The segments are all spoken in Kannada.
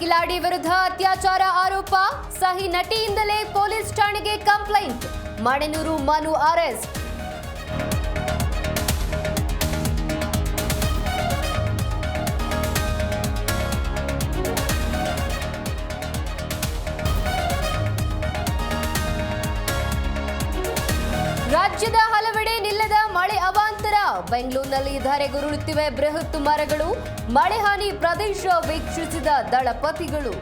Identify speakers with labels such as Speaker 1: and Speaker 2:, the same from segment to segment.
Speaker 1: ಕಿಲಾಡಿ ವಿರುದ್ಧ ಅತ್ಯಾಚಾರ ಆರೋಪ ಸಹಿ ನಟಿಯಿಂದಲೇ ಪೊಲೀಸ್ ಠಾಣೆಗೆ ಕಂಪ್ಲೇಂಟ್ ಮಣೆನೂರು ಮನು ಅರೆಸ್ಟ್ ರಾಜ್ಯದ ಹಲವೆಡೆ ನಿಲ್ಲದ ಮಳೆ ಅವಾಂತರ ಬೆಂಗಳೂರಿನಲ್ಲಿ ಧರೆಗುರುಳುತ್ತಿವೆ ಬೃಹತ್ ಮರಗಳು ಮಳೆ ಹಾನಿ ಪ್ರದೇಶ ವೀಕ್ಷಿಸಿದ ದಳಪತಿಗಳು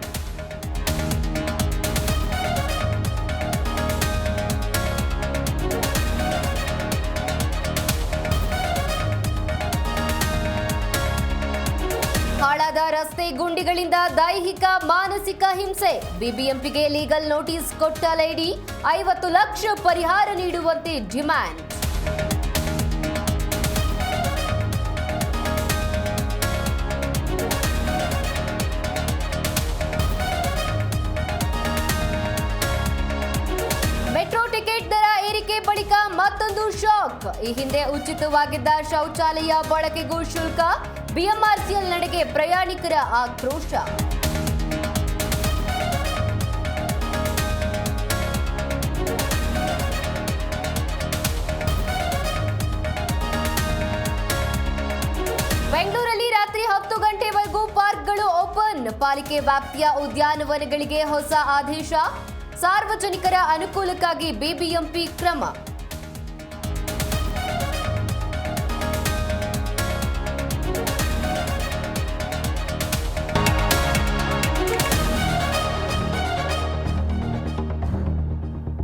Speaker 1: ಹಾಳಾದ ರಸ್ತೆ ಗುಂಡಿಗಳಿಂದ ದೈಹಿಕ ಮಾನಸಿಕ ಹಿಂಸೆ ಬಿಬಿಎಂಪಿಗೆ ಲೀಗಲ್ ನೋಟಿಸ್ ಕೊಟ್ಟ ಲೇಡಿ 50 ಲಕ್ಷ ಪರಿಹಾರ ನೀಡುವಂತೆ ಡಿಮ್ಯಾಂಡ್ ಮೆಟ್ರೋ ಟಿಕೆಟ್ ದರ ಏರಿಕೆ ಬಳಿಕ ಮತ್ತೊಂದು ಶಾಕ್ ಈ ಹಿಂದೆ ಉಚಿತವಾಗಿದ್ದ ಶೌಚಾಲಯ ಬಳಕೆಗೂ ಶುಲ್ಕ ಬಿಎಂಆರ್ಸಿಎಲ್ ನಡೆಗೆ ಪ್ರಯಾಣಿಕರ ಆಕ್ರೋಶ ಬೆಂಗಳೂರಲ್ಲಿ ರಾತ್ರಿ 10 ಗಂಟೆವರೆಗೂ ಪಾರ್ಕ್ಗಳು ಓಪನ್ ಪಾಲಿಕೆ ವ್ಯಾಪ್ತಿಯ ಉದ್ಯಾನವನಗಳಿಗೆ ಹೊಸ ಆದೇಶ ಸಾರ್ವಜನಿಕರ ಅನುಕೂಲಕ್ಕಾಗಿ ಬಿಬಿಎಂಪಿ ಕ್ರಮ